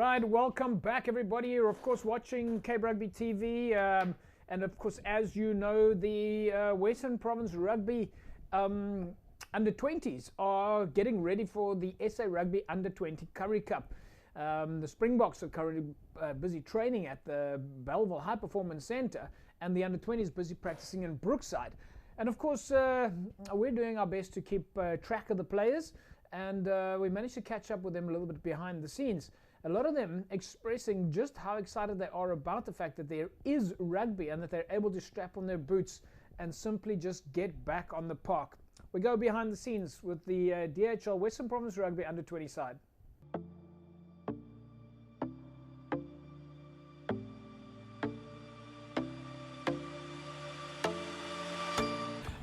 Right, welcome back everybody. You're of course watching Cape Rugby TV, and of course, as you know, the Western Province Rugby under 20s are getting ready for the SA Rugby under 20 Currie Cup. The Springboks are currently busy training at the Belleville High Performance Centre, and the under 20s busy practicing in Brookside. And of course, we're doing our best to keep track of the players, and we managed to catch up with them a little bit behind the scenes. A lot of them expressing just how excited they are about the fact that there is rugby and that they're able to strap on their boots and simply just get back on the park. We go behind the scenes with the DHL Western Province Rugby under 20 side.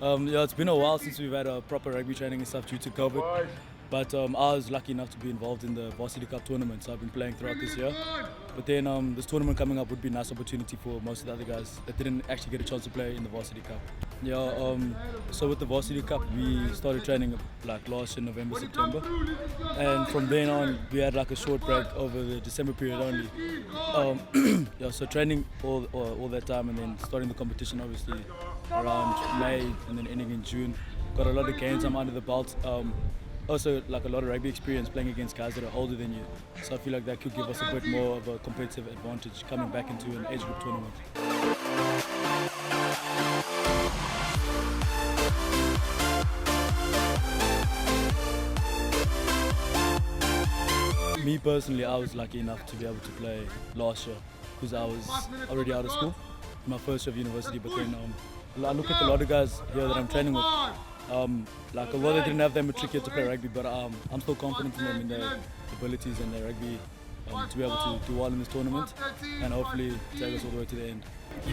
Yeah, it's been a while since we've had a proper rugby training and stuff due to COVID. But I was lucky enough to be involved in the Varsity Cup tournament, so I've been playing throughout this year. But then this tournament coming up would be a nice opportunity for most of the other guys that didn't actually get a chance to play in the Varsity Cup. Yeah, so with the Varsity Cup, we started training like last year, November, September. And from then on, we had like a short break over the December period only. Yeah, so training all that time, and then starting the competition obviously around May and then ending in June. Got a lot of games under the belt. Also, like a lot of rugby experience playing against guys that are older than you. So I feel like that could give us a bit more of a competitive advantage coming back into an age group tournament. Me personally, I was lucky enough to be able to play last year because I was already out of school, my first year of university. But then I look at a lot of guys here that I'm training with. Like although they didn't have their matric yet to play rugby, but I'm still confident in them in their abilities and their rugby to be able to do well in this tournament and hopefully take us all the way to the end.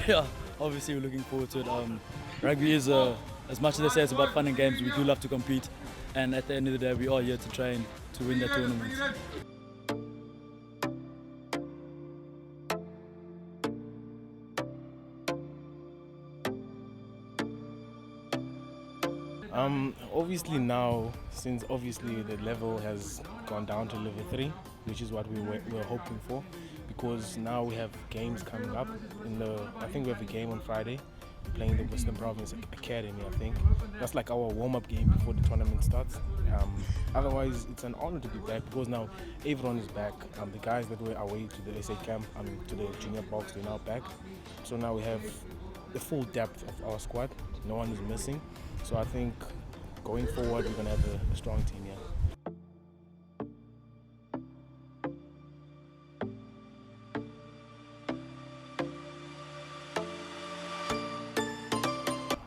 Yeah, obviously we're looking forward to it. Rugby is, as much as they say it's about fun and games, we do love to compete, and at the end of the day we are here to train to win that tournament. Obviously now, since obviously the level has gone down to level 3, which is what we were hoping for, because now we have games coming up. I think we have a game on Friday, playing the Western Province Academy. I think that's like our warm-up game before the tournament starts. Otherwise, it's an honor to be back because now everyone is back. The guys that were away to the SA camp, to the junior box, they're now back. So now we have the full depth of our squad. No one is missing. So I think going forward, we're going to have a strong team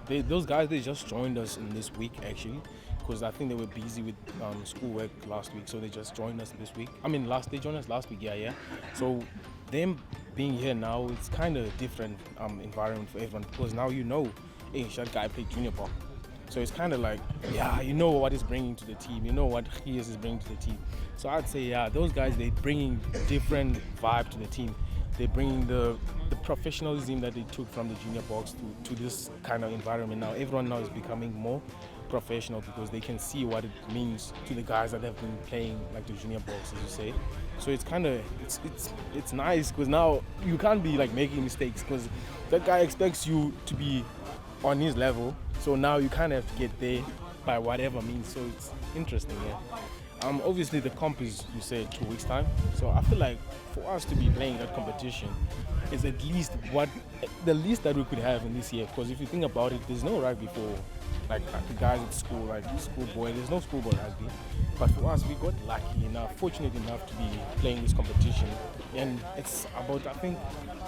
here. Those guys, they just joined us in this week actually, because I think they were busy with schoolwork last week, so they just joined us this week. They joined us last week, yeah. So them being here now, it's kind of a different environment for everyone, because now you know, hey, that guy played junior ball. So it's kind of like, yeah, you know what he's bringing to the team. You know what he is bringing to the team. So I'd say, yeah, those guys, they're bringing different vibe to the team. They're bringing the professionalism that they took from the junior box to this kind of environment now. Everyone now is becoming more professional because they can see what it means to the guys that have been playing like the junior box, as you say. So it's kind of, it's nice because now you can't be like making mistakes because that guy expects you to be on his level. So now you kind of have to get there by whatever means. So it's interesting, yeah. Obviously the comp is, you said, 2 weeks time. So I feel like for us to be playing that competition is at least the least that we could have in this year. Because if you think about it, there's no rugby for like the guys at school, like schoolboy. There's no schoolboy rugby. But for us, we got lucky enough, fortunate enough to be playing this competition. And it's about, I think,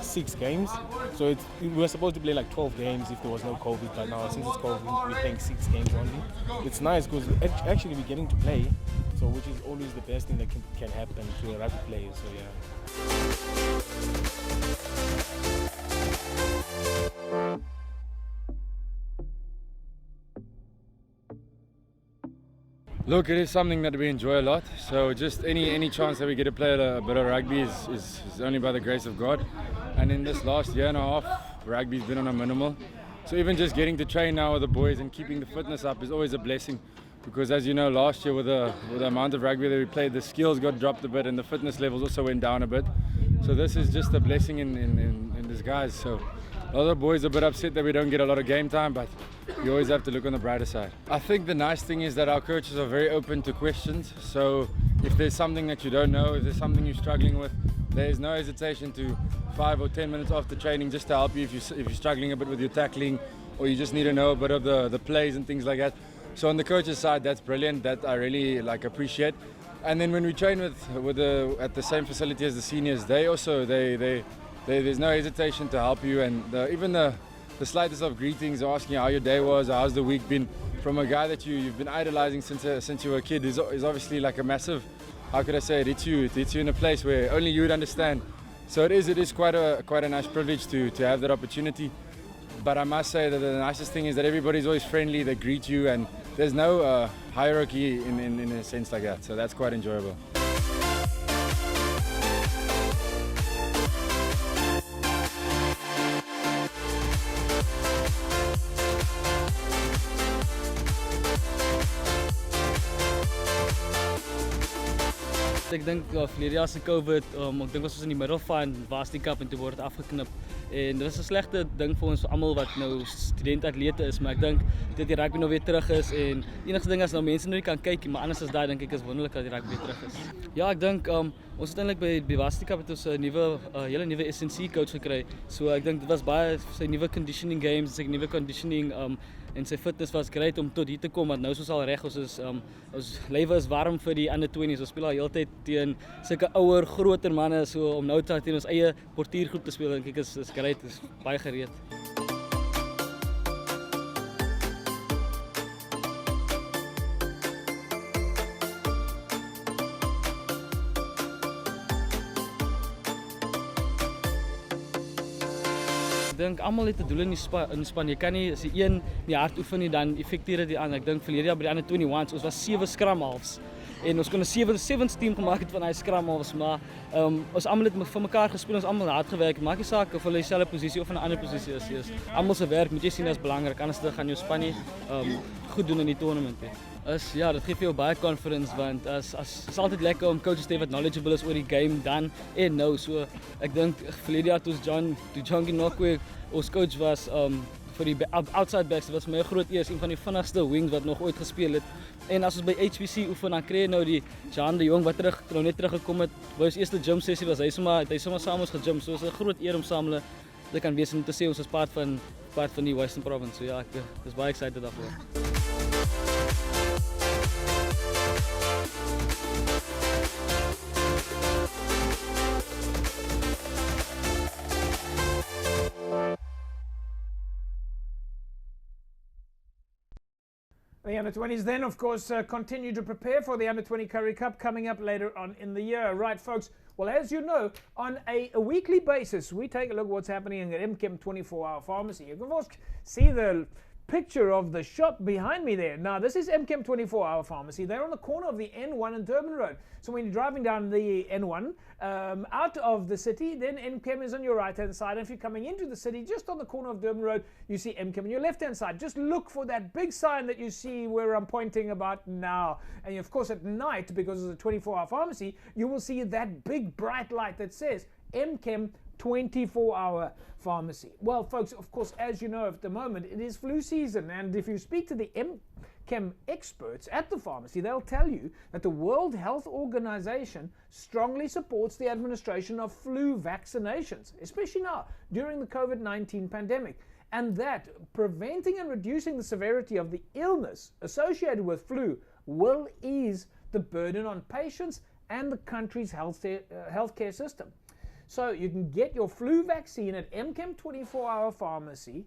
6 games. So we were supposed to play like 12 games if there was no COVID, but now since it's COVID, we're playing 6 games only. It's nice because actually we're getting to play, so which is always the best thing that can happen to a rugby player. So yeah. Look, it is something that we enjoy a lot. So just any chance that we get to play a bit of rugby is only by the grace of God. And in this last year and a half, rugby's been on a minimal. So even just getting to train now with the boys and keeping the fitness up is always a blessing. because as you know, last year with the amount of rugby that we played, the skills got dropped a bit and the fitness levels also went down a bit. So this is just a blessing in disguise. So a lot of the boys are a bit upset that we don't get a lot of game time, but you always have to look on the brighter side. I think the nice thing is that our coaches are very open to questions. So if there's something that you don't know, if there's something you're struggling with, there's no hesitation to 5 or 10 minutes after training just to help you if you're struggling a bit with your tackling, or you just need to know a bit of the plays and things like that. So on the coach's side, that's brilliant. That I really appreciate. And then when we train at the same facility as the seniors, there's no hesitation to help you, and even the slightest of greetings, or asking how your day was, or how's the week been, from a guy that you've been idolizing since you were a kid is obviously like a massive, how could I say it, it hits you in a place where only you would understand. So it is quite a nice privilege to have that opportunity. But I must say that the nicest thing is that everybody's always friendly, they greet you, and there's no hierarchy in a sense like that. So that's quite enjoyable. Ek dink verlede jaar se COVID, ek dink ons was in die middel van Varsity Cup en toe word het afgeknip. En dit was 'n slegte ding vir ons almal wat nou student-atlete is, maar ek dink dat die rugby nou weer terug is, en enigste ding as nou mense nou nie kan kyk, maar anders as daai dink ek is wonderlik dat die rugby weer terug is. Ja, ek dink ons uiteindelik by Varsity Cup het ons 'n hele nuwe SNC coach gekry. So ek dink dit was baie sy nuwe conditioning games, sy nuwe conditioning en sy fitness was great om tot hier te kom, want nou is ons al reg, ons lywe is warm vir die under 20s. Ons speel al heeltyd teen sulke ouer, groter manne, so om nou teen ons eie portiergroep te speel, dink ek is great, is baie gereed. Ek dink almal het 'n doel in die span. Jy kan nie as jy een nie hard oefen nie, dan effekteer dit die ander. Ek dink verlede jaar by die ander 21s, ons was 7 scrum halves. En ons kon 'n 7's team gemaak het van daai scrum halves, maar ons almal het vir mekaar gespeel, ons almal hard gewerk. Maak nie saak of hulle dieselfde posisie of in 'n ander posisie is. Almal se werk moet jy sien as belangrik, anders dan gaan jou span nie goed doen in die tournament nie. Ja, dit gee vir jou baie confidence, want is altyd lekker om coaches te hê wat knowledgeable is oor die game dan en nou. So ek dink verlede jaar toe John Ginokwe ons coach was vir die outside backs, dit was my groot eer, een van die vinnigste wings wat nog ooit gespeel het. En as ons by HBC oefen, dan kry jy nou die Jan de Jong wat net teruggekom het. By ons eerste gym sessie was hy sommer saam ons gegym. So is 'n groot eer om saam te kan wees en te sê ons is part van die Western Province. So ja, ek is baie excited daarvoor. The under-20s then, of course, continue to prepare for the under-20 Currie Cup coming up later on in the year. Right, folks? Well, as you know, on a weekly basis, we take a look at what's happening at MChem 24-hour Pharmacy. You can, of course, see the picture of the shop behind me there. Now, this is MChem 24-hour Pharmacy. They're on the corner of the N1 and Durban Road. So when you're driving down the N1 out of the city, then MChem is on your right-hand side. And if you're coming into the city, just on the corner of Durban Road, you see MChem on your left-hand side. Just look for that big sign that you see where I'm pointing about now. And of course, at night, because it's a 24-hour pharmacy, you will see that big bright light that says MChem 24-hour Pharmacy. Well, folks, of course, as you know, at the moment, it is flu season. And if you speak to the MChem experts at the pharmacy, they'll tell you that the World Health Organization strongly supports the administration of flu vaccinations, especially now, during the COVID-19 pandemic. And that preventing and reducing the severity of the illness associated with flu will ease the burden on patients and the country's healthcare system. So you can get your flu vaccine at MChem 24-hour Pharmacy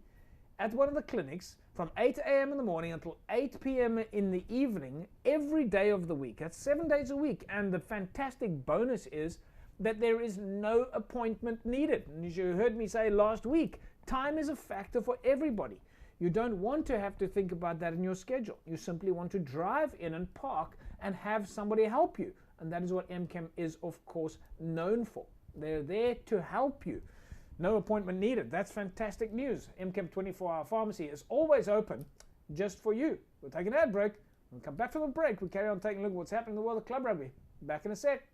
at one of the clinics from 8 a.m. in the morning until 8 p.m. in the evening every day of the week. That's 7 days a week. And the fantastic bonus is that there is no appointment needed. And as you heard me say last week, time is a factor for everybody. You don't want to have to think about that in your schedule. You simply want to drive in and park and have somebody help you. And that is what MChem is, of course, known for. They're there to help you. No appointment needed. That's fantastic news. MChem 24-hour Pharmacy is always open just for you. We'll take an ad break. When we come back from the break, we carry on taking a look at what's happening in the world of club rugby. Back in a sec.